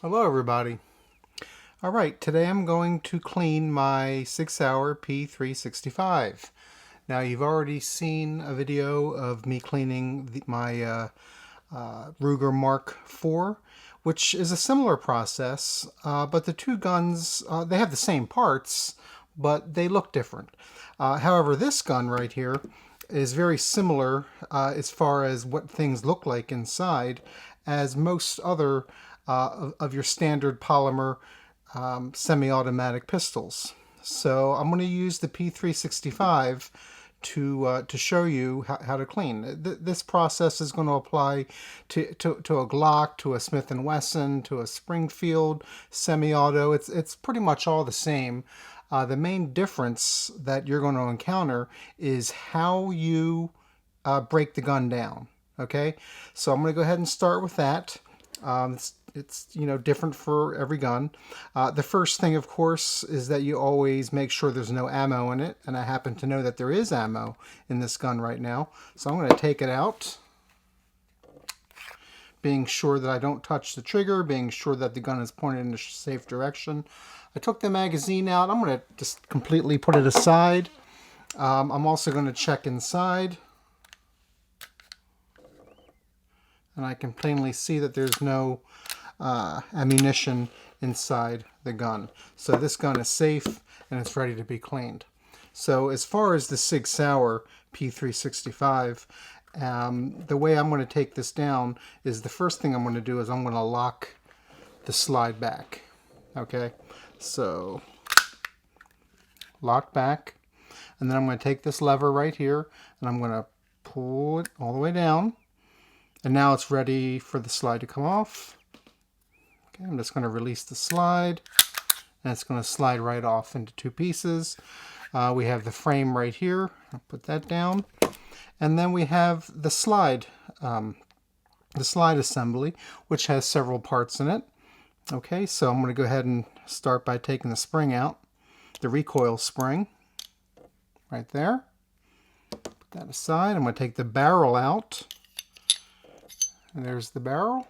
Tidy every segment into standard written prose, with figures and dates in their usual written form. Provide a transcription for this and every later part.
Hello everybody. Alright, today I'm going to clean my Sig Sauer P365. Now you've already seen a video of me cleaning my Ruger Mark IV, which is a similar process, but the two guns, they have the same parts, but they look different. However, this gun right here is very similar as far as what things look like inside as most other of your standard polymer semi-automatic pistols. So I'm going to use the P365 to show you how to clean. This process is going to apply to a Glock, to a Smith & Wesson, to a Springfield semi-auto. It's pretty much all the same. The main difference that you're going to encounter is how you break the gun down. Okay, so I'm going to go ahead and start with that. It's different for every gun. The first thing, of course, is that you always make sure there's no ammo in it, and I happen to know that there is ammo in this gun right now. So I'm going to take it out, being sure that I don't touch the trigger, being sure that the gun is pointed in a safe direction. I took the magazine out. I'm going to just completely put it aside. I'm also going to check inside. And I can plainly see that there's no ammunition inside the gun. So this gun is safe and it's ready to be cleaned. So as far as the Sig Sauer P365, the way I'm going to take this down is the first thing I'm going to do is I'm going to lock the slide back. Okay, so lock back, and then I'm going to take this lever right here and I'm going to pull it all the way down. And now it's ready for the slide to come off. Okay, I'm just going to release the slide, and it's going to slide right off into two pieces. We have the frame right here. I'll put that down. And then we have the slide assembly, which has several parts in it. Okay, so I'm going to go ahead and start by taking the spring out, the recoil spring, right there. Put that aside. I'm going to take the barrel out. And there's the barrel.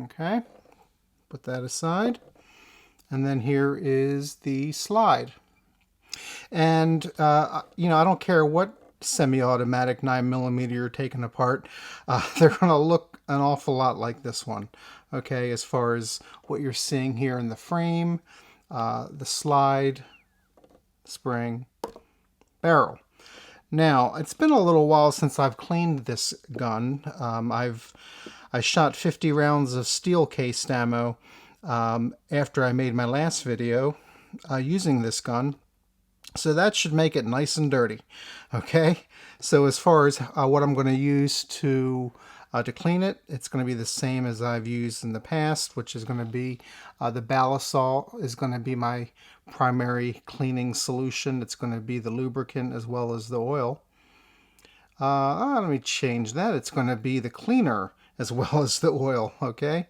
Okay, put that aside. And then here is the slide. And, I don't care what semi-automatic 9mm you're taking apart. They're going to look an awful lot like this one. Okay, as far as what you're seeing here in the frame, the slide, spring, barrel. Now, it's been a little while since I've cleaned this gun. I shot 50 rounds of steel cased ammo after I made my last video using this gun. So that should make it nice and dirty. Okay, so as far as what I'm going to use to clean it, it's going to be the same as I've used in the past, which is going to be the Balisol is going to be my primary cleaning solution. It's going to be the lubricant as well as the oil. Let me change that. It's going to be the cleaner as well as the oil. Okay,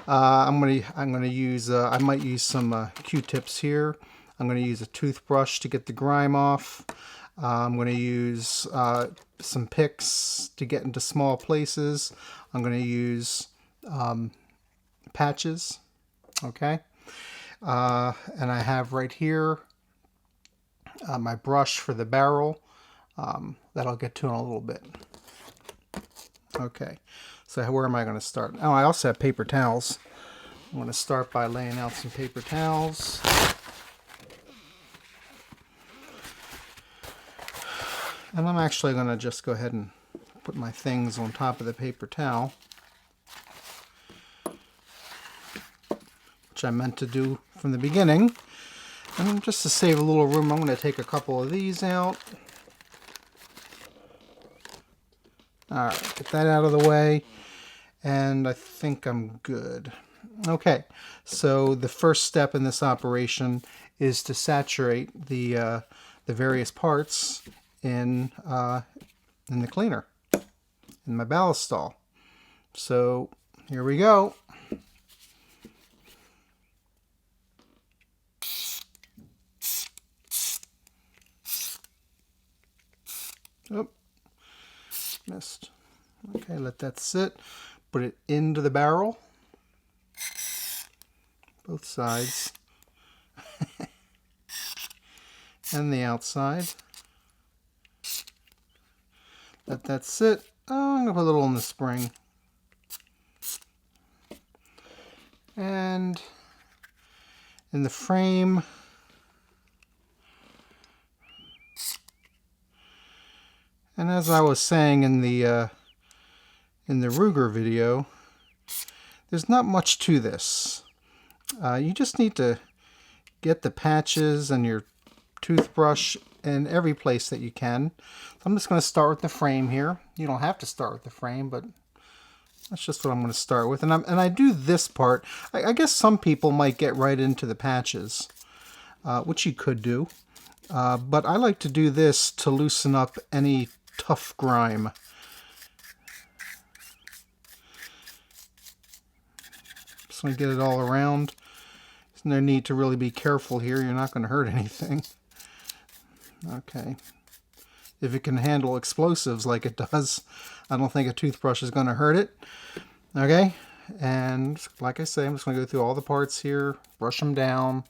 I'm going to use I might use some Q-tips here. I'm going to use a toothbrush to get the grime off. I'm going to use some picks to get into small places. I'm going to use patches. Okay, and I have right here my brush for the barrel that I'll get to in a little bit. Okay, so where am I going to start? Oh, I also have paper towels. I'm going to start by laying out some paper towels. And I'm actually going to just go ahead and put my things on top of the paper towel, which I meant to do from the beginning. And just to save a little room, I'm going to take a couple of these out. Alright, get that out of the way, and I think I'm good. Okay, so the first step in this operation is to saturate the various parts in the cleaner, in my Balisol. So here we go. Oh, missed. Okay, let that sit. Put it into the barrel. both sides, and the outside. Let that sit. Oh, I'm going to put a little in the spring. And in the frame, and as I was saying in the Ruger video, there's not much to this. You just need to get the patches and your toothbrush in every place that you can. So I'm just going to start with the frame here. You don't have to start with the frame, but that's just what I'm going to start with. And I do this part. I guess some people might get right into the patches, which you could do. But I like to do this to loosen up any tough grime. Just going to get it all around. There's no need to really be careful here. You're not going to hurt anything. Okay. If it can handle explosives like it does, I don't think a toothbrush is going to hurt it. Okay. And like I say, I'm just going to go through all the parts here, brush them down.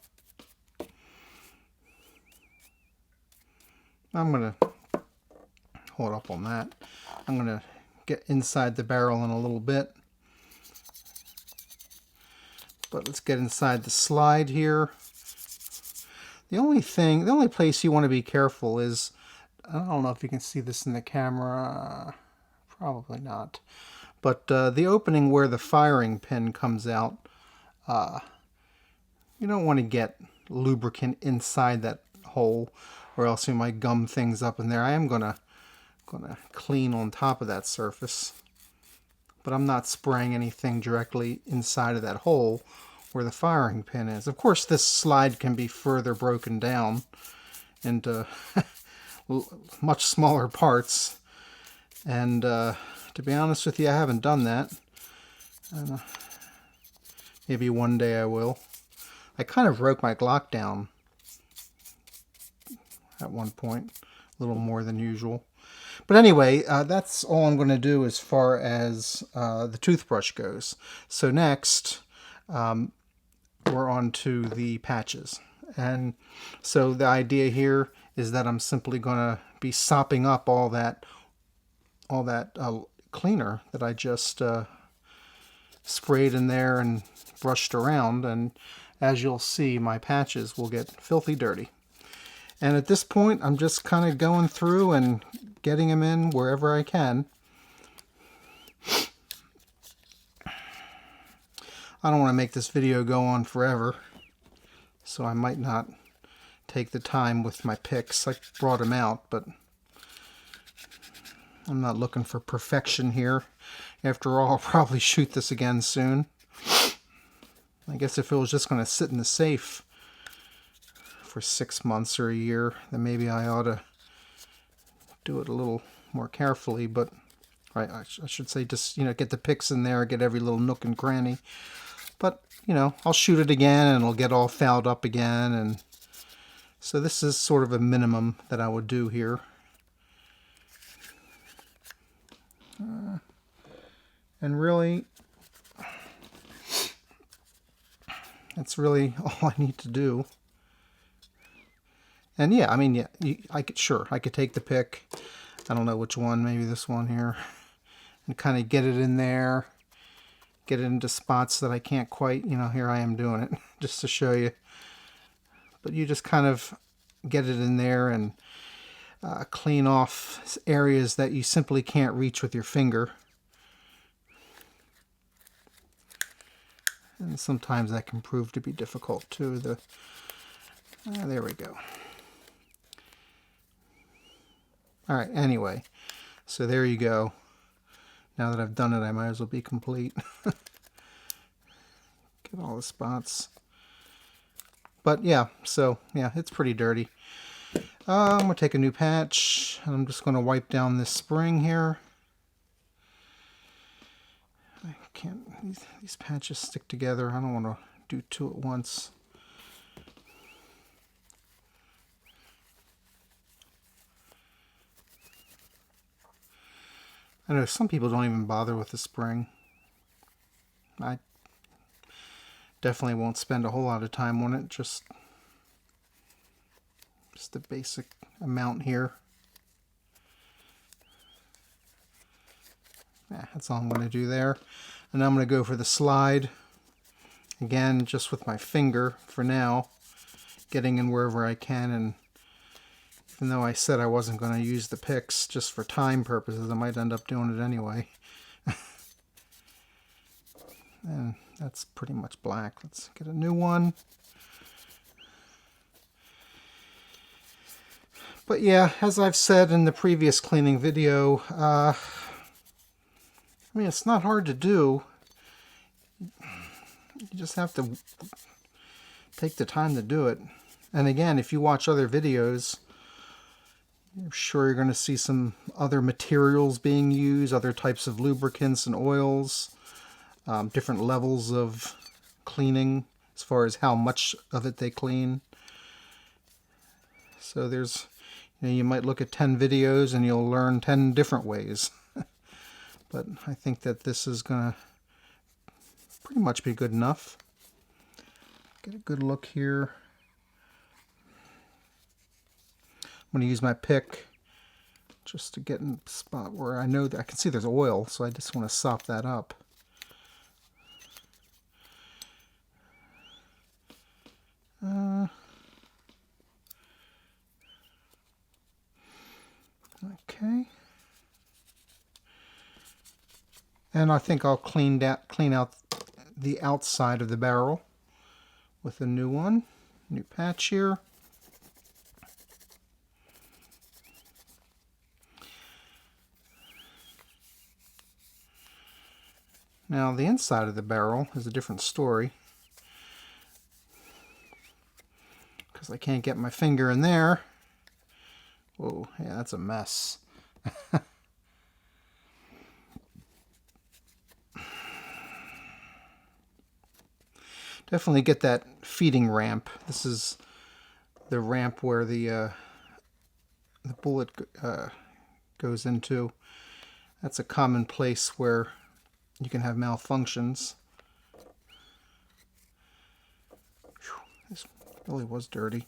I'm going to hold up on that. I'm going to get inside the barrel in a little bit. But let's get inside the slide here. The only place you want to be careful is, I don't know if you can see this in the camera, probably not. But the opening where the firing pin comes out, you don't want to get lubricant inside that hole, or else you might gum things up in there. I am gonna clean on top of that surface, but I'm not spraying anything directly inside of that hole where the firing pin is. Of course, this slide can be further broken down into much smaller parts, and to be honest with you, I haven't done that. Maybe one day I will. I kind of broke my Glock down at one point, a little more than usual. But anyway, that's all I'm going to do as far as the toothbrush goes. So next, we're on to the patches. And so the idea here is that I'm simply going to be sopping up all that cleaner that I just sprayed in there and brushed around, and as you'll see, my patches will get filthy dirty. And at this point, I'm just kind of going through and getting them in wherever I can. I don't want to make this video go on forever, so I might not take the time with my picks. I brought them out, but I'm not looking for perfection here. After all, I'll probably shoot this again soon. I guess if it was just going to sit in the safe for 6 months or a year, then maybe I ought to do it a little more carefully. But I should say, just, you know, get the picks in there, get every little nook and cranny. But, you know, I'll shoot it again and it'll get all fouled up again. And so this is sort of a minimum that I would do here. And really, that's really all I need to do. And yeah, I mean, yeah, I could take the pick. I don't know which one, maybe this one here, and kind of get it in there, get it into spots that I can't quite, you know, here I am doing it just to show you. But you just kind of get it in there and clean off areas that you simply can't reach with your finger. And sometimes that can prove to be difficult too. There we go. All right, anyway, so there you go. Now that I've done it, I might as well be complete. Get all the spots. But yeah, so yeah, it's pretty dirty. I'm going to take a new patch, and I'm just going to wipe down this spring here. I can't, these patches stick together. I don't want to do two at once. I know some people don't even bother with the spring. I Definitely won't spend a whole lot of time on it, just the basic amount here. Yeah, that's all I'm going to do there. And I'm going to go for the slide. Again, just with my finger for now, getting in wherever I can. And even though I said I wasn't going to use the picks just for time purposes, I might end up doing it anyway. And that's pretty much black. Let's get a new one. But yeah, as I've said in the previous cleaning video, I mean, it's not hard to do. You just have to take the time to do it. And again, if you watch other videos, I'm sure you're going to see some other materials being used, other types of lubricants and oils, different levels of cleaning as far as how much of it they clean. So there's, you might look at 10 videos and you'll learn 10 different ways. But I think that this is going to pretty much be good enough. Get a good look here. I'm going to use my pick just to get in a spot where I know that I can see there's oil, so I just want to sop that up. Okay. And I think I'll clean out the outside of the barrel with a new one, new patch here. Now the inside of the barrel is a different story, because I can't get my finger in there. Whoa, yeah, that's a mess. Definitely get that feeding ramp. This is the ramp where the bullet goes into. That's a common place where you can have malfunctions. Whew, this really was dirty.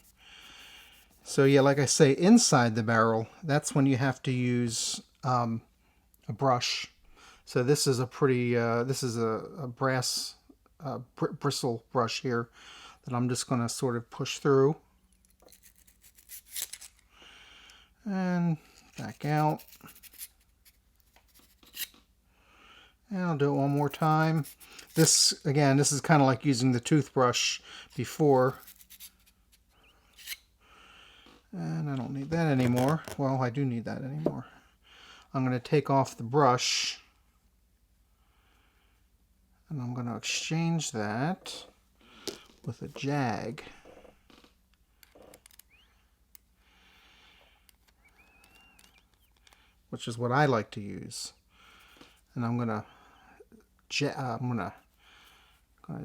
So yeah, like I say, inside the barrel, that's when you have to use a brush. So this is a pretty, this is a brass bristle brush here that I'm just going to sort of push through and back out. And I'll do it one more time. This, again, this is kind of like using the toothbrush before. And I don't need that anymore. Well, I do need that anymore. I'm going to take off the brush. And I'm going to exchange that with a jag. Which is what I like to use. And I'm going to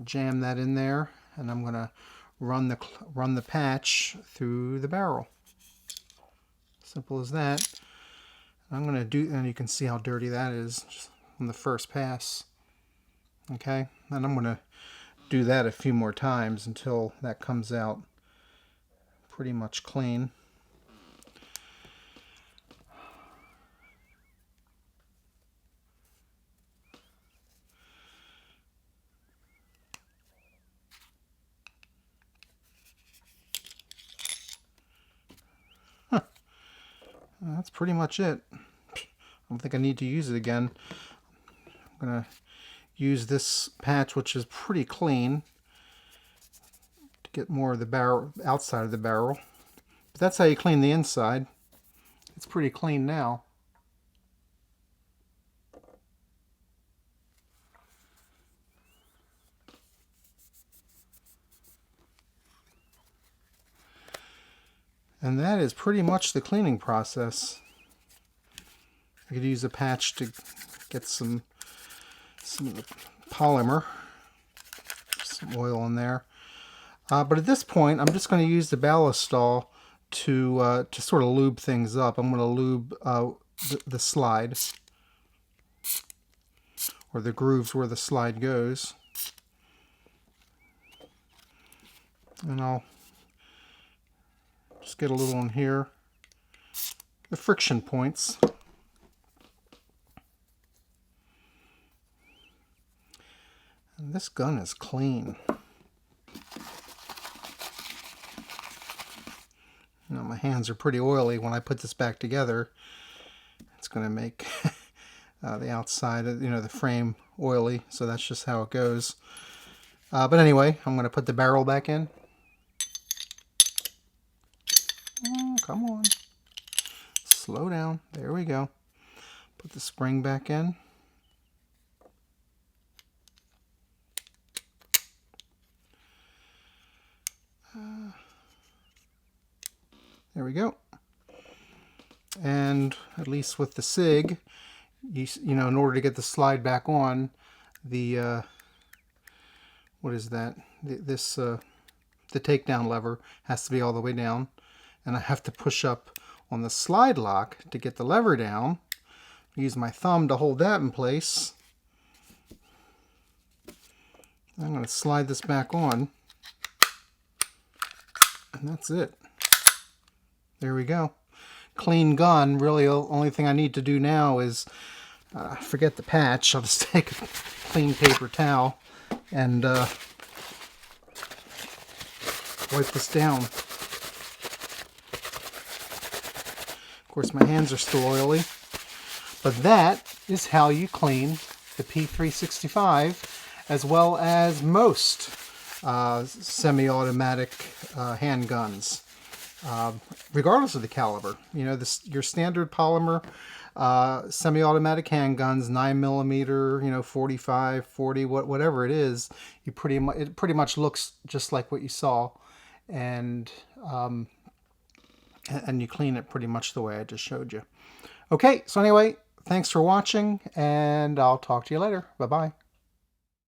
jam that in there, and I'm going to run the patch through the barrel. Simple as that. I'm going to do, and you can see how dirty that is just from the first pass. Okay, and I'm going to do that a few more times until that comes out pretty much clean. That's pretty much it. I don't think I need to use it again. I'm going to use this patch, which is pretty clean, to get more of the barrel, outside of the barrel. But that's how you clean the inside. It's pretty clean now. And that is pretty much the cleaning process. I could use a patch to get some of the polymer, some oil in there. But at this point, I'm just going to use the ballistol to sort of lube things up. I'm going to lube the slide, or the grooves where the slide goes. And I'll just get a little in here. The friction points. And this gun is clean. You know, my hands are pretty oily. When I put this back together, it's going to make the outside, the frame oily. So that's just how it goes. But anyway, I'm going to put the barrel back in. Oh, come on. Slow down. There we go. Put the spring back in. There we go. And at least with the Sig, you know, in order to get the slide back on, the what is that? The takedown lever has to be all the way down, and I have to push up on the slide lock to get the lever down. Use my thumb to hold that in place. I'm going to slide this back on, and that's it. There we go. Clean gun. Really, the only thing I need to do now is forget the patch. I'll just take a clean paper towel and wipe this down. Of course, my hands are still oily, but that is how you clean the P365, as well as most semi-automatic handguns. Regardless of the caliber, you know, your standard polymer semi-automatic handguns, 9mm, you know, 45, 40, whatever it is, it pretty much looks just like what you saw, and you clean it pretty much the way I just showed you. Okay, so anyway, thanks for watching, and I'll talk to you later. Bye-bye.